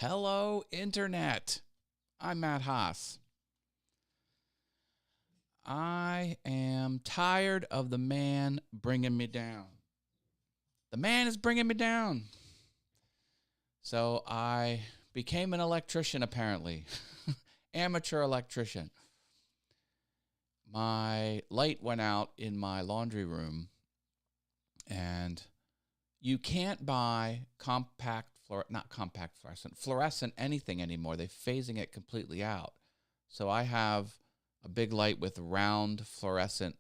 Hello, Internet. I'm Matt Haas. I am tired of the man bringing me down. The man is bringing me down. So I became an electrician, apparently. Amateur electrician. My light went out in my laundry room, and you can't buy fluorescent anything anymore. They're phasing it completely out. So I have a big light with round fluorescent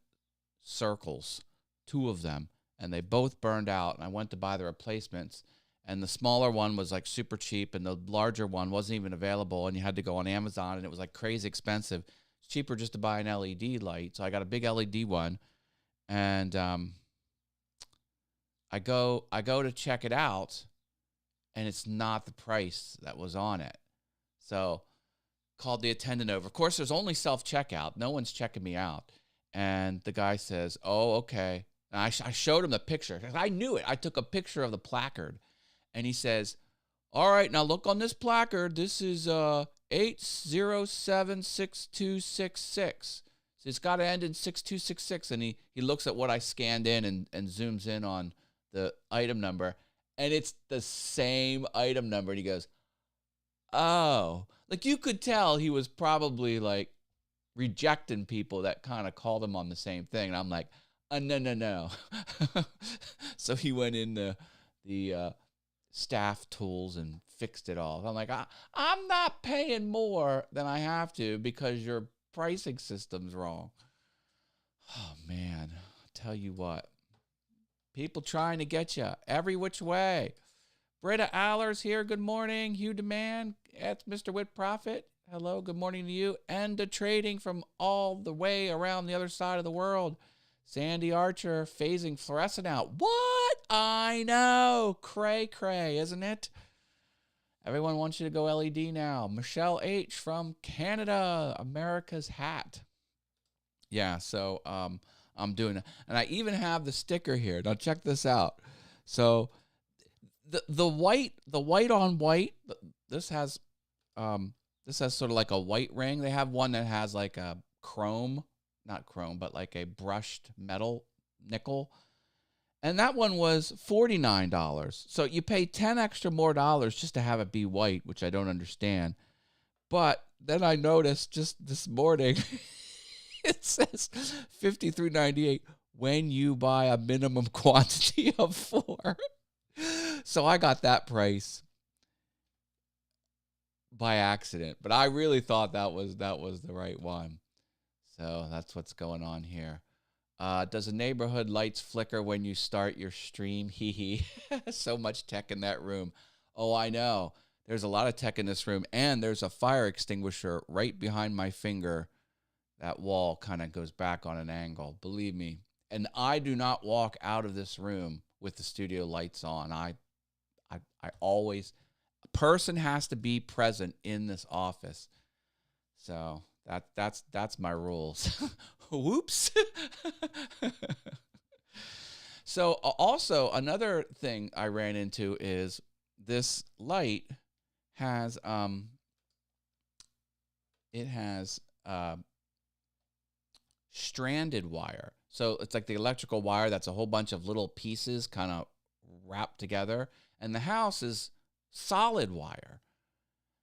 circles, 2 of them, and they both burned out. And I went to buy the replacements, and the smaller one was like super cheap, and the larger one wasn't even available, and you had to go on Amazon, and it was like crazy expensive. It's cheaper just to buy an LED light. So I got a big LED one, and I go to check it out, and it's not the price that was on it. So called the attendant over. Of course, there's only self-checkout. No one's checking me out. And the guy says, oh, okay. And I showed him the picture. I knew it. I took a picture of the placard. And he says, all right, now look on this placard. This is 8076266. So it's got to end in 6266. And he looks at what I scanned in and zooms in on the item number. And it's the same item number. And he goes, oh. Like, you could tell he was probably, like, rejecting people that kind of called him on the same thing. And I'm like, no. So he went in the staff tools and fixed it all. I'm like, I'm not paying more than I have to because your pricing system's wrong. Oh, man. I'll tell you what. People trying to get you every which way. Britta Allers here. Good morning. Hugh Demand. That's Mr. Whit Profit. Hello. Good morning to you. And to trading from all the way around the other side of the world. Sandy Archer phasing fluorescent out. What? I know. Cray, isn't it? Everyone wants you to go LED now. Michelle H. from Canada. America's hat. Yeah, so I'm doing it. And I even have the sticker here. Now check this out. So the white on white, this has sort of like a white ring. They have one that has like a not chrome, but like a brushed metal nickel. And that one was $49. So you pay 10 extra more dollars just to have it be white, which I don't understand. But then I noticed just this morning, it says $53.98 when you buy a minimum quantity of 4. So I got that price by accident, but I really thought that was the right one. So that's what's going on here. Does the neighborhood lights flicker when you start your stream? Hee hee. So much tech in that room. Oh, I know. There's a lot of tech in this room, and there's a fire extinguisher right behind my finger. That wall kind of goes back on an angle, believe me. And I do not walk out of this room with the studio lights on. I always, a person has to be present in this office. So that's my rules. Whoops. So also another thing I ran into is this light has stranded wire. So it's like the electrical wire that's a whole bunch of little pieces kind of wrapped together, and the house is solid wire.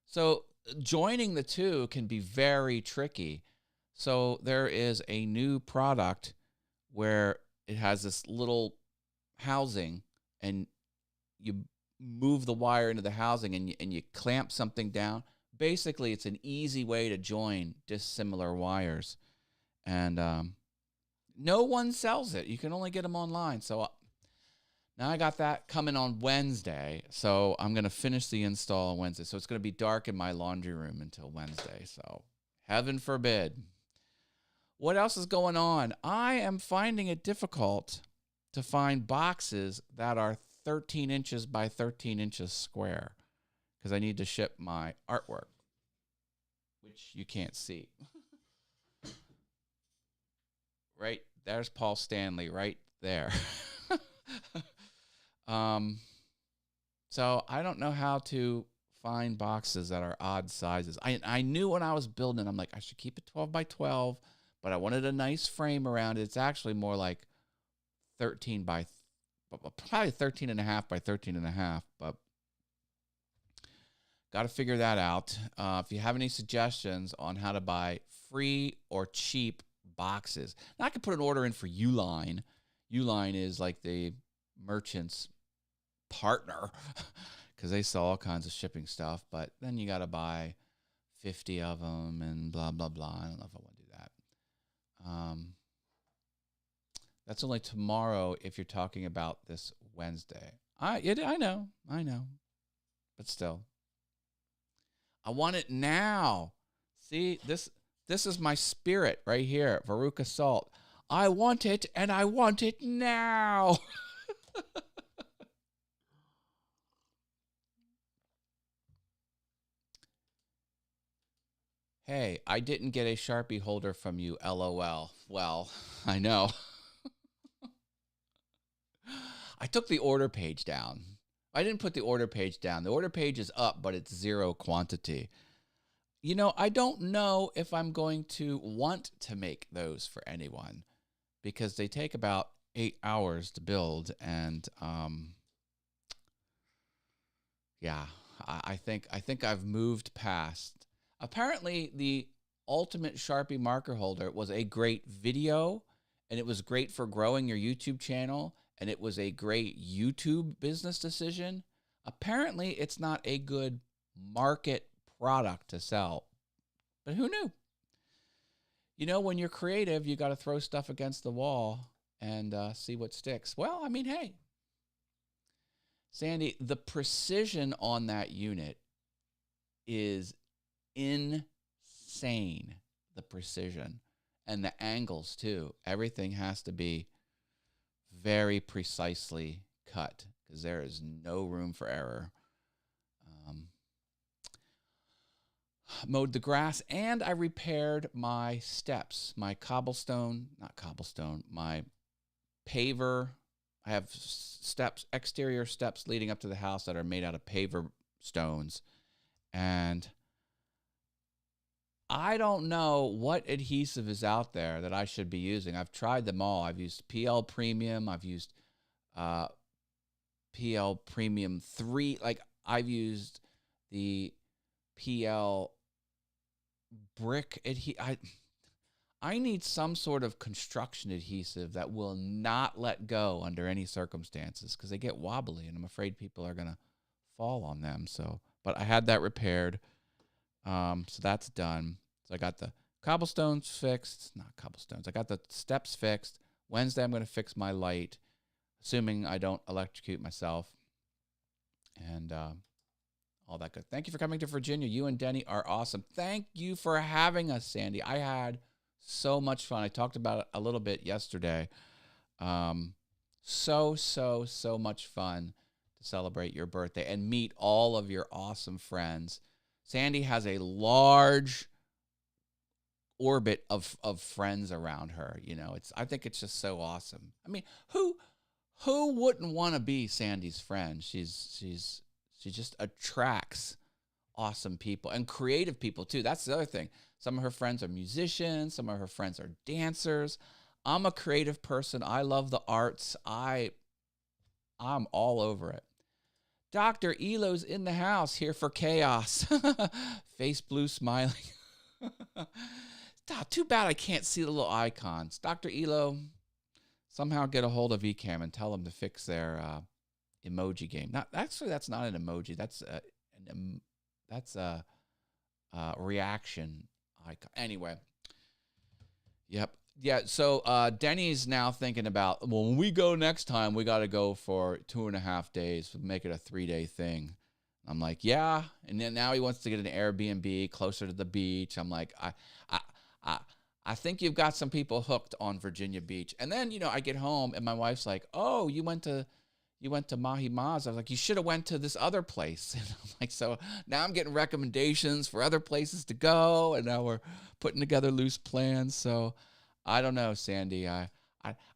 So joining the two can be very tricky. So there is a new product where it has this little housing, and you move the wire into the housing, and you clamp something down. Basically, it's an easy way to join dissimilar wires. And no one sells it. You can only get them online. So now I got that coming on Wednesday. So I'm going to finish the install on Wednesday. So it's going to be dark in my laundry room until Wednesday. So heaven forbid. What else is going on? I am finding it difficult to find boxes that are 13 inches by 13 inches square because I need to ship my artwork, which you can't see. Right there's Paul Stanley right there. So I don't know how to find boxes that are odd sizes. I knew when I was building, I'm like, I should keep it 12 by 12, but I wanted a nice frame around it. It's actually more like 13 by, probably 13 and a half by 13 and a half, but got to figure that out. If you have any suggestions on how to buy free or cheap boxes. Now I could put an order in for Uline. Uline is like the merchant's partner because they sell all kinds of shipping stuff, but then you got to buy 50 of them and blah, blah, blah. I don't know if I want to do that. That's only tomorrow if you're talking about this Wednesday. I know, but still. I want it now. See, this is my spirit right here, Veruca Salt. I want it, and I want it now. Hey, I didn't get a Sharpie holder from you, LOL. Well, I know. I took the order page down. I didn't put the order page down. The order page is up, but it's 0 quantity. You know, I don't know if I'm going to want to make those for anyone because they take about 8 hours to build. And yeah, I think I've moved past. Apparently, the Ultimate Sharpie marker holder was a great video, and it was great for growing your YouTube channel, and it was a great YouTube business decision. Apparently, it's not a good market product to sell, but who knew? You know, when you're creative, you got to throw stuff against the wall and see what sticks. Well, I mean, hey, Sandy, the precision on that unit is insane. The precision and the angles too. Everything has to be very precisely cut because there is no room for error. Mowed the grass, and I repaired my steps, my my paver. I have steps, exterior steps leading up to the house that are made out of paver stones. And I don't know what adhesive is out there that I should be using. I've tried them all. I've used PL Premium. I've used PL Premium 3. Like, I've used the PL brick adhesive. I need some sort of construction adhesive that will not let go under any circumstances because they get wobbly, and I'm afraid people are going to fall on them. So, but I had that repaired. So that's done. So I got the cobblestones fixed. Not cobblestones. I got the steps fixed. Wednesday, I'm going to fix my light, assuming I don't electrocute myself. And all that good. Thank you for coming to Virginia. You and Denny are awesome. Thank you for having us, Sandy. I had so much fun. I talked about it a little bit yesterday. So much fun to celebrate your birthday and meet all of your awesome friends. Sandy has a large orbit of friends around her. You know, I think it's just so awesome. I mean, who wouldn't want to be Sandy's friend? She just attracts awesome people and creative people too. That's the other thing. Some of her friends are musicians. Some of her friends are dancers. I'm a creative person. I love the arts. I'm all over it. Dr. Elo's in the house here for chaos. Face blue smiling. Too bad I can't see the little icons. Dr. Elo, somehow get a hold of Ecamm and tell them to fix their emoji game. That's not an emoji. That's a reaction icon. Anyway. Yep. Yeah, so Denny's now thinking about, well, when we go next time, we got to go for 2.5 days, make it a 3-day thing. I'm like, yeah. And then now he wants to get an Airbnb closer to the beach. I'm like, I think you've got some people hooked on Virginia Beach. And then, you know, I get home and my wife's like, oh, you went to Mahi Maz. I was like, you should have went to this other place. And I'm like, so now I'm getting recommendations for other places to go. And now we're putting together loose plans. So I don't know, Sandy. I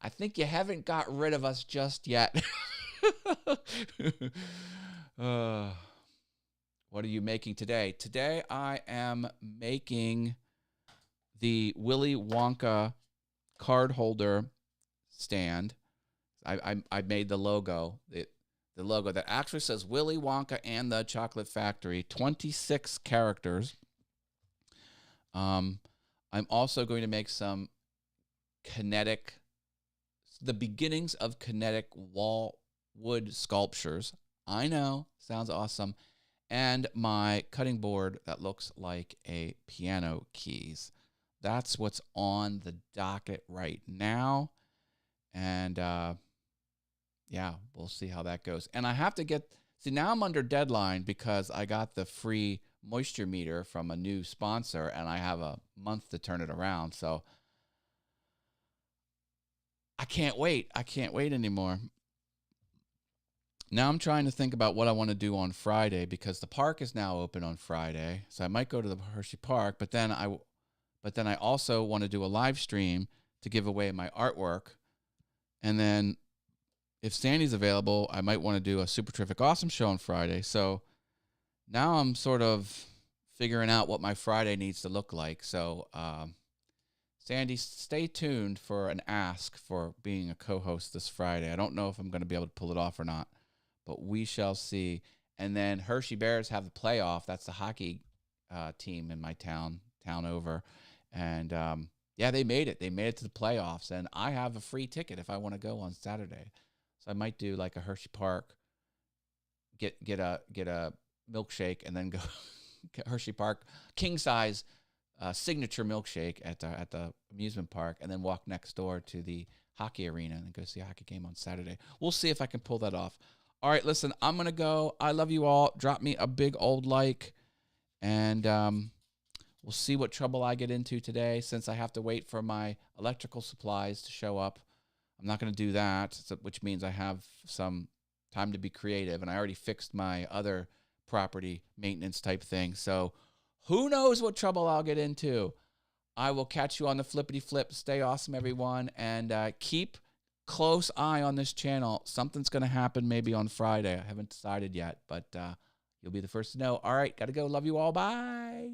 think you haven't got rid of us just yet. What What are you making today? Today I am making the Willy Wonka card holder stand. I made the logo. The logo that actually says Willy Wonka and the Chocolate Factory. 26 characters. I'm also going to make some the beginnings of kinetic wall wood sculptures. I know, sounds awesome. And my cutting board that looks like a piano keys. That's what's on the docket right now. And yeah, we'll see how that goes. And I have to now I'm under deadline because I got the free moisture meter from a new sponsor and I have a month to turn it around. So I can't wait. I can't wait anymore. Now I'm trying to think about what I want to do on Friday because the park is now open on Friday. So I might go to the Hershey Park, but then I also want to do a live stream to give away my artwork. And then if Sandy's available, I might want to do a Super Terrific Awesome show on Friday. So now I'm sort of figuring out what my Friday needs to look like. So Sandy, stay tuned for an ask for being a co-host this Friday. I don't know if I'm going to be able to pull it off or not, but we shall see. And then Hershey Bears have the playoff. That's the hockey team in my town over. And yeah, they made it. They made it to the playoffs. And I have a free ticket if I want to go on Saturday. So I might do like a Hershey Park, get a milkshake, and then go Hershey Park king size signature milkshake at the amusement park, and then walk next door to the hockey arena and go see a hockey game on Saturday. We'll see if I can pull that off. All right, listen, I'm gonna go. I love you all. Drop me a big old like, and we'll see what trouble I get into today since I have to wait for my electrical supplies to show up. I'm not going to do that, which means I have some time to be creative, and I already fixed my other property maintenance type thing. So who knows what trouble I'll get into. I will catch you on the flippity flip. Stay awesome, everyone, and keep close eye on this channel. Something's going to happen maybe on Friday. I haven't decided yet, but you'll be the first to know. All right, got to go. Love you all. Bye.